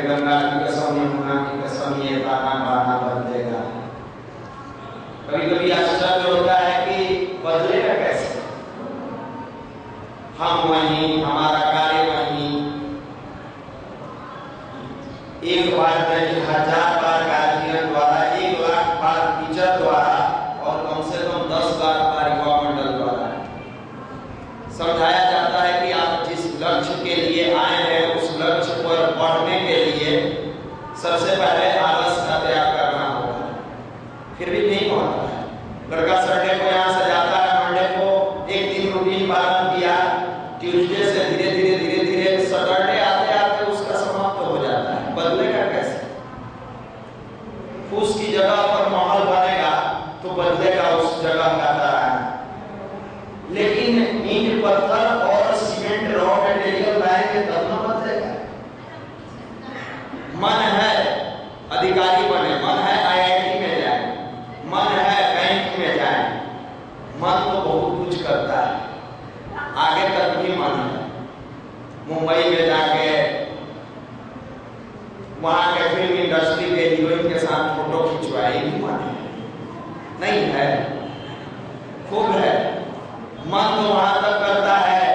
गंगा की कसम, यमुना की कसम, ये ताना बाना बदलेगा। कभी कभी आश्चर्य होता है कि बदलेगा कैसे? हम वहीं, हमारा कार्य वहीं, एक बार नहीं 1000 बार गार्जियन द्वारा, 1 लाख बार टीचर द्वारा और कम से कम 10 लाख बार युवा मंडल द्वारा समझाया जाता है कि आप जिस लक्ष्य के लिए आए हैं उस लक्ष्य पर पढ़ने के लिए सबसे पहले आलस का त्याग करना होगा। फिर भी नहीं होता है। लड़का संडे को यहाँ से जाता है, मंडे को एक दिन रूटीन पालन किया, ट्यूसडे से धीरे धीरे सैटरडे आते आते उसका समाप्त हो जाता है। बदलेगा कैसे? उसकी जगह पर माहौल बनेगा तो बदलेगा उस जगह का तारा। लेकिन ईंट पत्थर और सीमेंट रॉ मटेरियल लाएंगे तब ना बदलेगा। मन है अधिकारी बने, मन है IIT में जाए, मन है बैंक में जाए, मन तो बहुत कुछ करता है, आगे तक भी मन है। मुंबई में जाके वहां के फिल्म इंडस्ट्री के हीरोइन के साथ फोटो खिंचवाए, भी मन है नहीं है? खूब है। मन तो वहां तक करता है,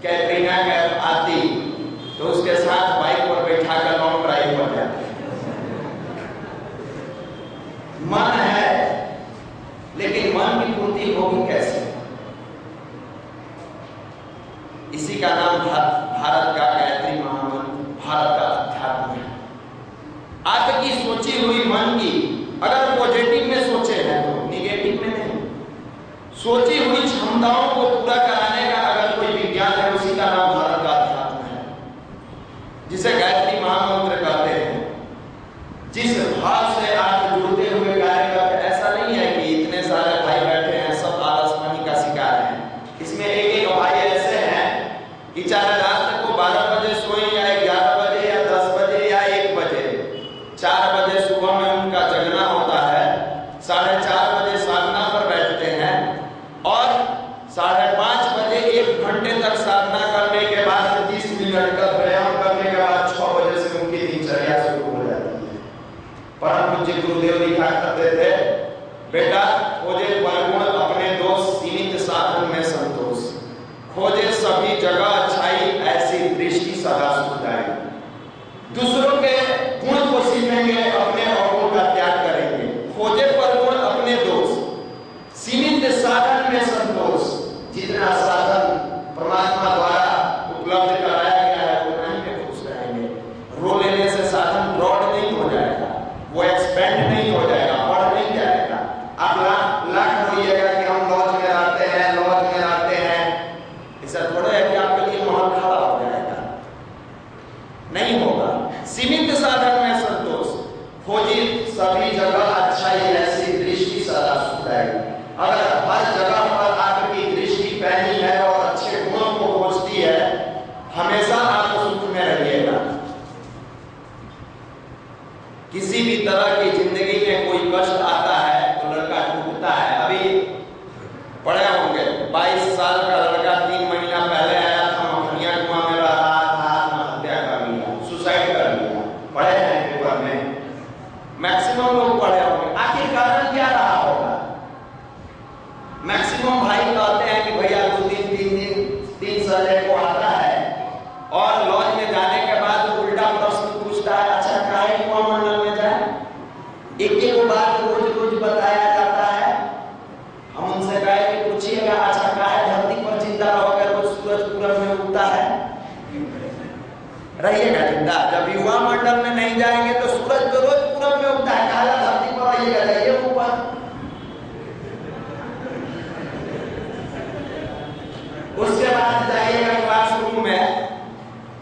कैटरीना कैफ आती तो उसके साथ बाइक पर बैठा कर लॉन्ग ड्राइव पर जाते। मन है, लेकिन मन की पूर्ति होगी कैसे? इसी का नाम भारत का गायत्री महामंत्र, भारत का अध्यात्म है। आपकी सोची हुई मन की अगर पॉजिटिव में सोचे हैं तो निगेटिव में नहीं, सोची हुई क्षमताओं को पूरा कराने का अगर कोई विज्ञान है उसी का नाम भारत का अध्यात्म है, जिसे गायत्री महामंत्र कहते हैं। जिस भाव से आप जुड़ते हुए कार्य करते, ऐसा नहीं है कि इतने सारे भाई बैठे हैं सब आलसपनी का शिकार हैं। इसमें एक भाई ऐसे हैं कि चाहे रात को 12 बजे सोए या 11 बजे या 10 बजे या 1 बजे, 4 बजे सुबह में उनका जगना होता है, 4:30 बजे साधना पर बैठते हैं और 5:30 बजे 1 घंटे तक साधना करने के बाद 30 मिनट का व्यायाम करने के बाद 6 बजे से उनकी दिनचर्या शुरू हो जाती है। परम पूज्य गुरुदेव लिखा करते थे, बेटा खोजे परगुण अपने दोष, सीमित साधन में संतोष, खोजे सभी जगह अच्छाई, ऐसी दृष्टि सदा सुखदाई। दूसरों के गुण को सीखेंगे, अपने अवगुण का त्याग करेंगे। खोजे परगुण अपने दोष, सीमित साधन में संतोष। जितना साधन परमात्मा द्वारा उपलब्ध कराया गया है उतना ही में खुश रहेंगे। रो लेने से साधन ब्रॉड नहीं हो जाएगा, वो एक्सपेंड नहीं हो जाएगा, बढ़ नहीं जाएगा। आप लाख रोइएगा कि हम लॉज में रहते हैं, लॉज में रहते हैं, ऐसा थोड़ा है कि आपके लिए माहौल खड़ा हो जाएगा, नहीं होगा। सीमित साधन में संतोष, खोजी सभी जगह अच्छाई, ऐसी दृष्टि सदा सुखदाई। अगर हर जगह पर आपकी दृष्टि पैनी है और अच्छे गुणों को खोजती है, हमेशा आप सुख में रहिएगा। किसी भी तरह की जिंदगी में कोई कष्ट आता है तो लड़का टूटता है। अभी पढ़े होंगे 22 साल का लड़का 3 महीना पहले आया था, मखनिया कुआं में रहा था, आत्महत्या कर लिया, सुसाइड कर लिया। पढ़े हैं पेपर में, मैक्सिमम लोग पढ़े होंगे। आखिर कारण क्या रहा होगा? मैक्सिमम भाई कहते हैं कि भैया 2-3 साल को आता है और लॉज में जाने के बाद उल्टा प्रश्न पूछता है, अच्छा काहे कुआं मंडल में जाए? एक बात रोज बताया जाता है। हम उनसे कहे कि पूछिएगा, अच्छा काहे धरती पर जिंदा रहोगे, रोज सूरज पूरब में उगता है, रहिएगा जिंदा। जब युवा मंडल में नहीं जाएंगे तो सूरज तो रोज पूरब में उगता है, काला धरती पर रहिएगा, जाइए ऊपर। उसके बाद जाइएगा क्लासरूम में,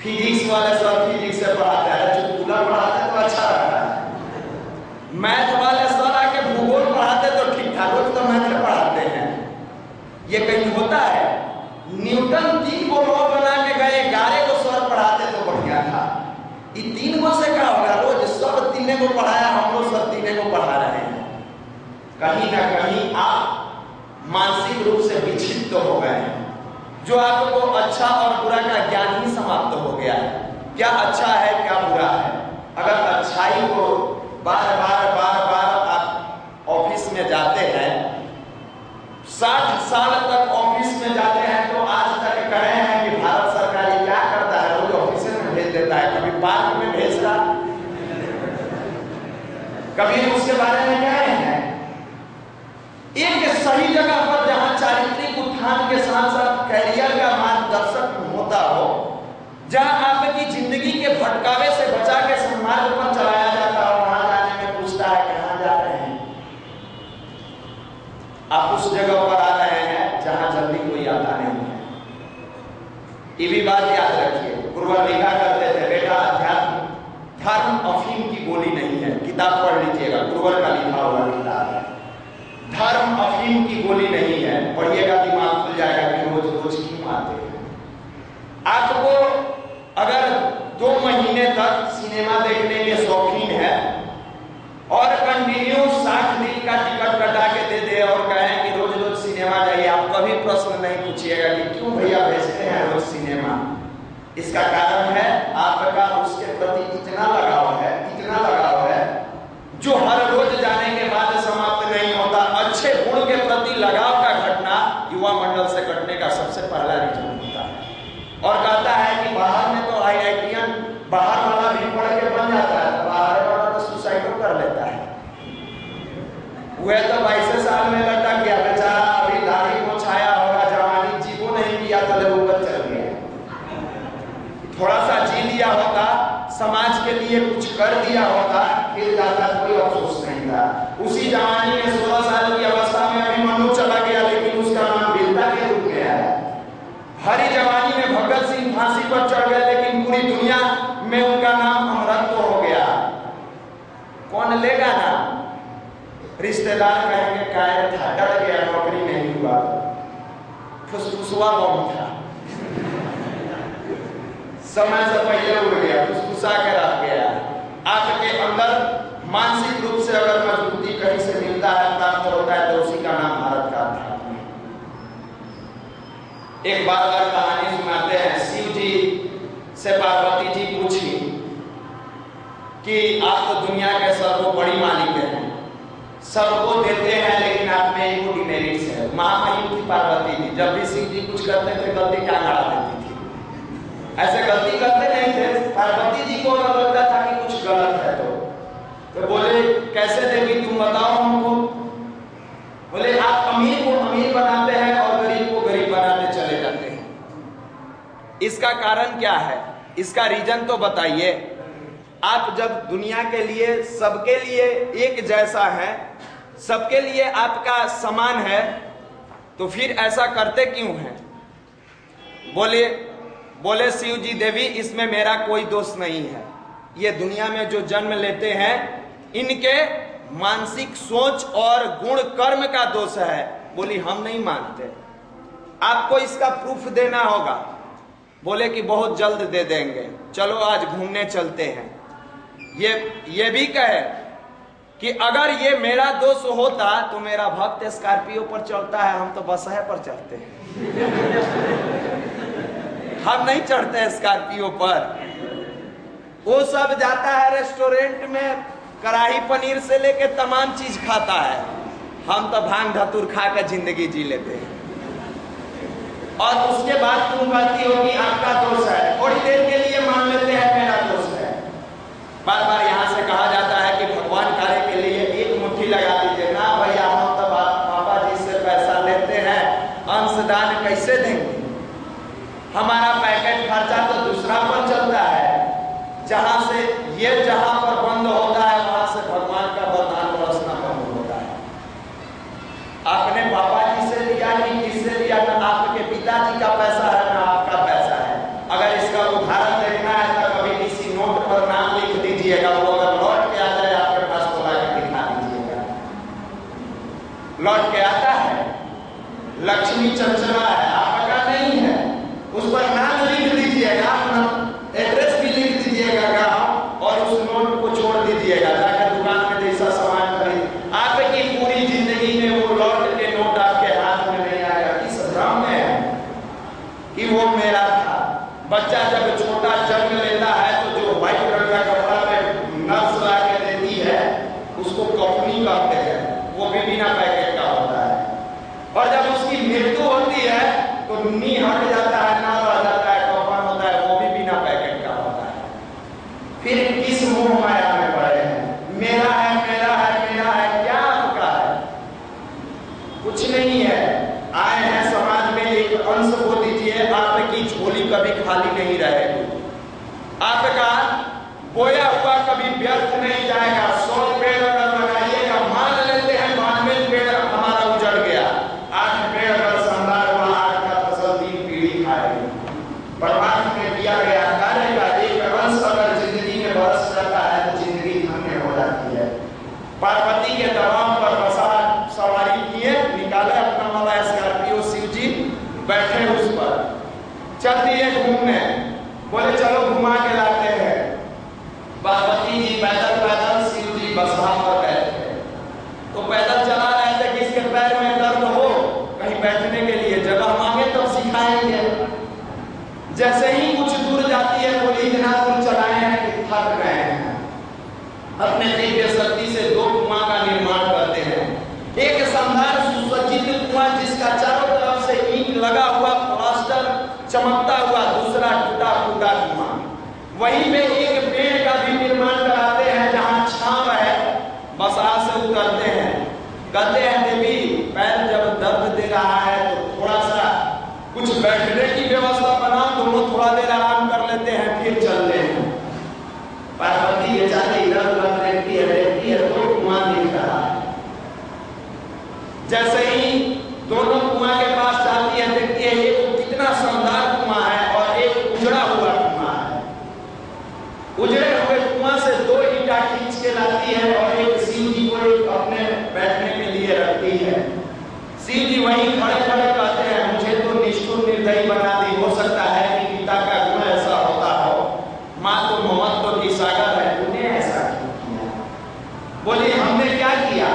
फिजिक्स वाले सर फिजिक्स से पढ़ाते हैं, चुटकुला पढ़ाते तो अच्छा रहता है। मैथ वाले सर आके भूगोल पढ़ाते तो ठीक ठाक, रोज तो मैथ पढ़ाते हैं। ये कहीं होता है? न्यूटन 3 को लॉ बना के गए, 11 को सर पढ़ाते तो बढ़िया था। ये 3 को से क्या होगा? रोज सब 3 को पढ़ाया, हम लोग सब 3 को पढ़ा रहे हैं। कहीं ना कहीं आप मानसिक रूप से विक्षिप्त तो हो गए हैं। जो आपको अच्छा और बुरा का ज्ञान ही समाप्त हो गया है। क्या अच्छा है, क्या बार बार आप ऑफिस में जाते हैं, 60 साल तक ऑफिस में जाते हैं, तो आज तक कहे हैं कि भारत सरकार ये क्या करता है, रोज ऑफिस में भेज देता है, कभी पार्क में भेज रहा, कभी उसके बारे में कहे हैं। एक सही जगह पर जहां चारित्रिक उत्थान के साथ साथ कैरियर का मार्गदर्शक होता हो, जहां आपकी जिंदगी के भटकावे से बचा के सन्मार्ग पर चलाया जाता हो, वहां जाने में पूछता है कहां जा रहे हैं। आप उस जगह पर आ रहे हैं जहां जल्दी कोई आता नहीं है। ये भी बात याद रखिए, गुरुवर लिखा करते थे, बेटा अध्यात्म धर्म अफीम की गोली नहीं है। किताब पढ़ लीजिएगा, गुरुवर का लिखा हुआ किताब है। धर्म अफीम की गोली नहीं है, पढ़िएगा दिमाग खुल जाएगा कि रोज रोज क्यों आते हैं। आपको अगर 2 महीने तक सिनेमा देखने के शौकीन है और कंटिन्यू 60 दिन का टिकट कटा के दे दे और कहें कि रोज रोज सिनेमा जाइए, आप कभी प्रश्न नहीं पूछिएगा कि क्यों भैया भेजते हैं रोज सिनेमा। इसका कारण है आपका उसके प्रति इतना लगाव है, इतना लगाव है, जो हर रोज जाने के बाद समाप्त नहीं होता। अच्छे गुण के प्रति लगाव का घटना युवा मंडल से कटने का सबसे पहला रीजन होता है। और कहता है कि बाहर में तो IITian बाहर वाला भी पढ़ के बन जाता है, बाहर वाला तो सुसाइड कर लेता है। वह तो 22 साल में लटक गया बेचारा, अभी दाढ़ी को छाया होगा, जवानी जीवो नहीं किया तो ऊपर चल गया। थोड़ा सा जी लिया होता, समाज के लिए कुछ कर दिया होता, फिर जाता कोई अफसोस नहीं था। उसी जवानी में 16 साल की अवस्था में अभिमन्यु चला गया, लेकिन उसका नाम वीरता के रूप में है। हरी जवानी में भगत सिंह फांसी पर चढ़ गए, लेकिन पूरी दुनिया में उनका नाम अमरत्व हो गया। कौन लेगा ना? रिश्तेदार कहेंगे कायर था, डर गया, नौकरी नहीं हुआ, फुसफुसवा बम था, समय से पहले उड़ गया, फुसफुसा के रह गया। आपके अंदर मानसिक रूप से अगर मजबूती कहीं से मिलता है, प्राप्त होता है, तो उसी का नाम भारत का अध्यात्म है। एक बार और कहानी सुनाते हैं। शिव जी से पार्वती जी पूछी कि आप तो दुनिया के सर्वो बड़ी मालिक हैं, सबको देते हैं, लेकिन आप में एक डिमेरिट्स है। महामहिम थी पार्वती जी, जब भी शिव जी कुछ करते थे गलती क्या गड़ा देती थी, ऐसे गलती करते नहीं थे। पार्वती जी को अगर लगता था कि कुछ गलत है तो बोले कैसे देवी तुम बताओ हमको। बोले आप अमीर को अमीर बनाते हैं और गरीब को गरीब बनाते चले जाते हैं। इसका कारण क्या है? इसका रीजन तो बताइए। आप जब दुनिया के लिए सबके लिए एक जैसा है, सबके लिए आपका समान है, तो फिर ऐसा करते क्यों हैं? बोले शिव जी देवी इसमें मेरा कोई दोष नहीं है, ये दुनिया में जो जन्म लेते हैं इनके मानसिक सोच और गुण कर्म का दोष है। बोली हम नहीं मानते, आपको इसका प्रूफ देना होगा। बोले कि बहुत जल्द दे देंगे, चलो आज घूमने चलते हैं। ये भी कहे कि अगर ये मेरा दोष होता तो मेरा भक्त स्कॉर्पियो पर चढ़ता है, हम तो बसहे पर चढ़ते हैं। हम नहीं चढ़ते स्कॉर्पियो पर। वो सब जाता है रेस्टोरेंट में, कढ़ाई पनीर से लेके तमाम चीज खाता है, हम तो भांग धतूर खा के जिंदगी जी लेते हैं। और उसके बाद तुम कहती हो कि आपका दोष है, थोड़ी देर के लिए मान लेते हैं मेरा दोष है। बार बार यहाँ से कहा जाता है कि भगवान कार्य के लिए एक मुट्ठी लगा दीजिए ना भैया, हम तो पापा जी से पैसा लेते हैं, अंशदान कैसे देंगे? हमारा पैकेट खर्चा तो दूसरा पर चलता है, जहां से ये जहां पर बंद होता है वहां से भगवान का वरदान बरसना बंद होता है। आपने पापा जी से लिया कि किससे लिया? ना आपके पिताजी का पैसा है ना आपका पैसा है। अगर इसका उदाहरण देखना है तो कभी किसी नोट पर नाम लिख दीजिएगा, वो अगर लौट के आ जाए आपके पास तो लाके दिखा दीजिएगा। लौट के आता है, लक्ष्मी चंचला है, आपका नहीं है, उस पर नाम लिख दीजिएगा, एड्रेस भी लिख दीजिएगा गाँव, और उस नोट को छोड़ दीजिएगा, जाकर दुकान में जैसा सामान खरीद। आपकी पूरी जिंदगी में वो लौट के नोट आपके हाथ में नहीं आएगा। किस भ्रम में है कि वो मेरा था। बच्चा जब छोटा जन्म लेता है तो जो व्हाइट रंग का कपड़ा में नर्स ला के देती है तो नी हट जाता है, ना रह जाता है, टोकन होता है, वो भी बिना पैकेट का होता है। फिर किस मोह माया में पड़े हैं? मेरा है, मेरा है, मेरा है, क्या आपका है? कुछ नहीं है। आए हैं समाज में, एक अंश को दीजिए, आपकी झोली कभी खाली नहीं रहेगी। आपका बोया हुआ कभी व्यर्थ नहीं जाएगा। 100 पेड़ अगर लगाइएगा, मान लेते हैं 92 पेड़ हमारा उजड़ गया, 8 पेड़ अगर शानदार हुआ, 8 का फसल 3 पीढ़ी खाएगी। परमात्मा ने दिया गया कार्य का एक अंश अगर जिंदगी में बरस जाता है तो जिंदगी धन्य हो जाती है। पार्वती के दबाव पर बसा सवारी किए, निकाले अपना वाला स्कॉर्पियो, शिव जी बैठे उस पर, चल दिए घूमने, बोले चलो घुमा के लाते हैं। पार्वती जी पैदल पैदल, शिव जी बसहा पर बैठे। तो पैदल चला रहे थे कि इसके पैर में दर्द हो, कहीं बैठने के लिए जगह मांगे तब सिखाएंगे। जैसे ही कुछ दूर जाती है, बोली इतना दूर चलाए हैं कि थक गए हैं। अपने दिव्य शक्ति से 2 कुआं का निर्माण करते हैं। एक शानदार सुसज्जित कुआं जिसका चारों तरफ से ईंट लगा हुआ, प्लास्टर चमकता हुआ, दूसरा टूटा फूटा कुआं। वहीं पे एक पेड़ का भी निर्माण कराते हैं जहां छांव है, बसा से उतरते हैं। कहते हैं देवी पैर जब दर्द दे रहा है तो थोड़ा सा कुछ बैठने की व्यवस्था बनाओ, दोनों थोड़ा देर आराम कर लेते हैं, फिर चलते हैं। पार्वती बेचारी इधर उधर देखती है, तो कुआं दिख रहा है। जैसे ही दोनों कुआं के पास जाती है, देखती है एक कितना शानदार कुआं है और एक उजड़ा हुआ कुआं है। उजड़े हुए कुआं से 2 ईंटा खींच के लाती है और एक शिव जी को एक अपने बैठने के लिए रखती है। शिव जी वहीं खड़े खड़े कहते हैं, मुझे तो निष्ठुर निर्दयी बना दी, हो सकता है कि पिता का गुण ऐसा होता हो, माँ तो ममत्व की सागर है, तूने ऐसा क्यों किया? बोली हमने क्या किया?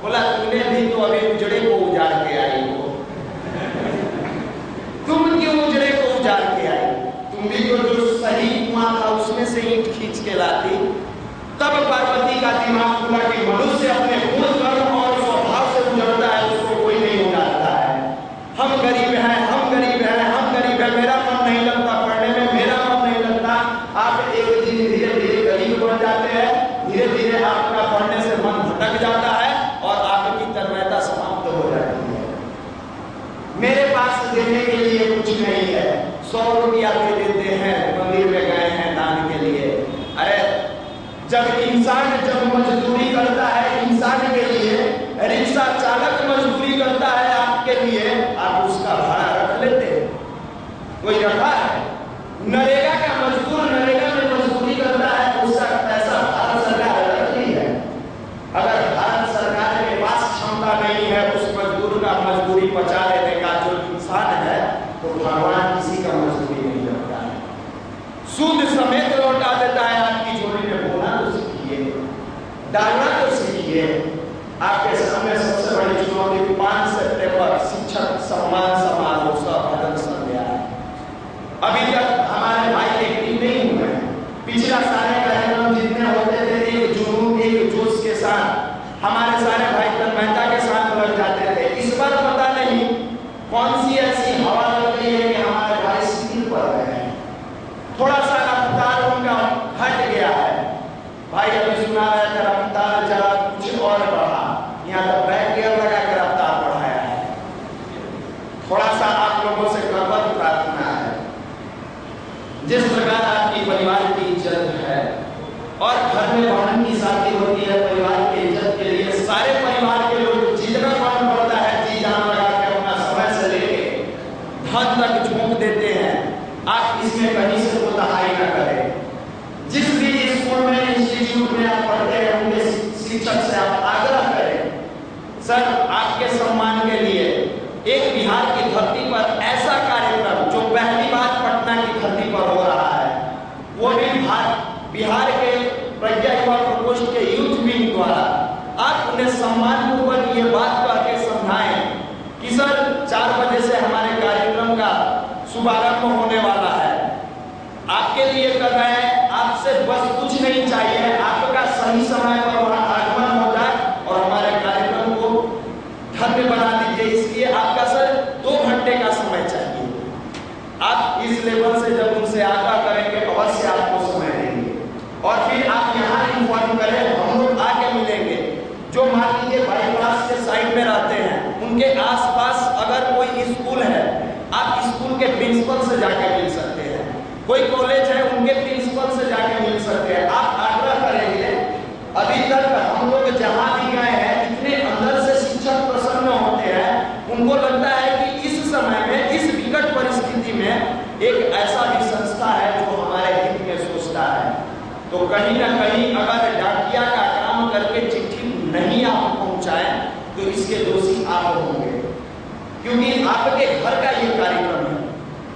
बोला तूने भी तो अभी उजड़े को उजाड़ के आई हो। तुम क्यों उजड़े को उजाड़ के आई? तुम भी तो जो सही कुआं था उसमें से ईंट खींच के लाती। तब पार्वती का दिमाग खुला कि मनुष्य अपने गुण कर्म और स्वभाव से उजड़ता है, उसको कोई नहीं उजाड़ता है। हम गरीब हैं, हम गरीब हैं, हम गरीब हैं, मेरा मन नहीं लगता पढ़ने में, मेरा मन नहीं लगता। आप एक दिन धीरे धीरे गरीब बन जाते हैं, धीरे धीरे आपका पढ़ने से मन भटक जाता है और आपकी तन्मयता समाप्त हो जाती है। मेरे पास देने के लिए कुछ नहीं है, 100 रुपया दे देते हैं, मंदिर में गए हैं दान के लिए। अरे जब इंसान जब मजदूरी करता है इंसान के लिए, रिक्शा चालक मजदूरी करता है आपके लिए, आप उसका भाड़ा रख लेते हैं? कोई रखा है? नरेगा का मजदूर नरेगा में मजदूरी करता है, उसका पैसा भारत सरकार रखती है। अगर भारत सरकार के पास क्षमता नहीं है उस मजदूर का मजदूरी पचा लेने का, जो इंसान है, तो भगवान किसी का मजदूरी नहीं करता है, सूद समेत लौटा देता है आपकी झोली में। बोलना तो सीखिए, डालना तो सीखिए। आपके सामने सबसे बड़ी चुनौती 5 सितंबर शिक्षक सम्मान समारोह सभा संध्या है। अभी तक हमारे भाई एक्टिव नहीं हुए। पिछला सारे कार्यक्रम जितने होते थे, एक जुनून एक जोश के साथ हमारे सारे भाई तन्मयता के साथ लग जाते थे। इस बार पता नहीं कौन सी ऐसी हवा लग रही है कि हमारे भाई शिथिल पड़ रहे हैं, थोड़ा सा रफ्तार उनका हट गया है। भाई अभी सुना रहे थे रफ्तार जरा कुछ और बढ़ा, यहाँ तक बैक गियर लगा के रफ्तार बढ़ाया है। थोड़ा सा आप लोगों से करबद्ध प्रार्थना है, जिस प्रकार आपकी परिवार की इज्जत है और घर में बहन की शादी होती है, परिवार की इज्जत के लिए सारे परिवार के लोग जितना मन पड़ता है जी जान लगा के अपना समय से लेके धन तक झोंक देते हैं। आप इसमें कहीं से कोताही न करें। जिस भी स्कूल में इंस्टीट्यूट में आप पढ़ते हैं उनके शिक्षक से आप आग्रह करें, सर आपके सम्मान के लिए एक बिहार की धरती पर ऐसा कार्यक्रम जो पहली बार पटना की धरती पर हो रहा है, वो भी बिहार के प्रज्ञा युवा प्रकोष्ठ के यूथ विंग द्वारा आप उन्हें सम्मानपूर्वक ये बात कह के समझाएं कि सर 4 बजे से हमारे कार्यक्रम का शुभारंभ होने वाला है, आपके लिए कर रहे हैं, आपसे बस कुछ नहीं चाहिए, आपका सही समय पर वहां आगमन हो जाए और हमारे कार्यक्रम को धन्य बना दीजिए। इसलिए आपका सर 2 घंटे का समय चाहिए। प्रिंसिपल से जाके मिल सकते हैं, कोई कॉलेज है उनके प्रिंसिपल से जाके मिल सकते हैं। आप आग्रह करेंगे, अभी तक हम लोग जहां भी गए हैं इतने अंदर से शिक्षक प्रसन्न होते हैं, उनको लगता है कि इस समय में, इस विकट परिस्थिति में एक ऐसा भी संस्था है जो हमारे हित में सोचता है। तो कहीं ना कहीं अगर डाकिया का काम करके चिट्ठी नहीं आप पहुंचाएं तो इसके दोषी आप होंगे, क्योंकि आपके घर का ये कार्यक्रम है,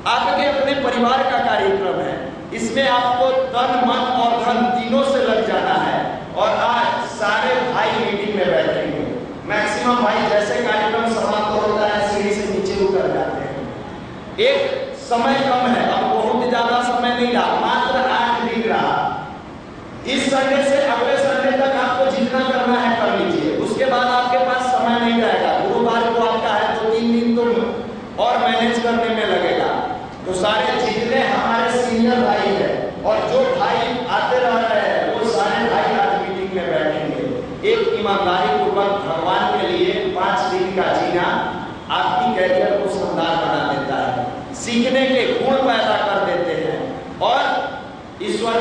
आपके अपने परिवार का कार्यक्रम है, इसमें आपको तन मन और धन तीनों से लग जाना है। और आज सारे भाई मीटिंग में बैठेंगे, मैक्सिमम भाई जैसे कार्यक्रम समाप्त होता है सीढ़ी से नीचे उतर जाते हैं। एक समय कम है, अब बहुत ज्यादा समय नहीं रहा, मात्र 8 दिन रहा। इस संडे से अगले संडे तक आपको जितना करना है कर लीजिए, उसके बाद आपके पास समय नहीं रहेगा। गुरुवार को आपका है तो 3 दिन तो और मैनेज करने में लगेगा। तो सारे जितने हमारे सीनियर भाई हैं और जो भाई आते रह रहे हैं वो सारे भाई आज मीटिंग में बैठेंगे। एक ईमानदारी पूर्वक भगवान के लिए 5 दिन का जीना आपकी कैरियर को शानदार बना देता है, सीखने के गुण पैदा कर देते हैं और ईश्वर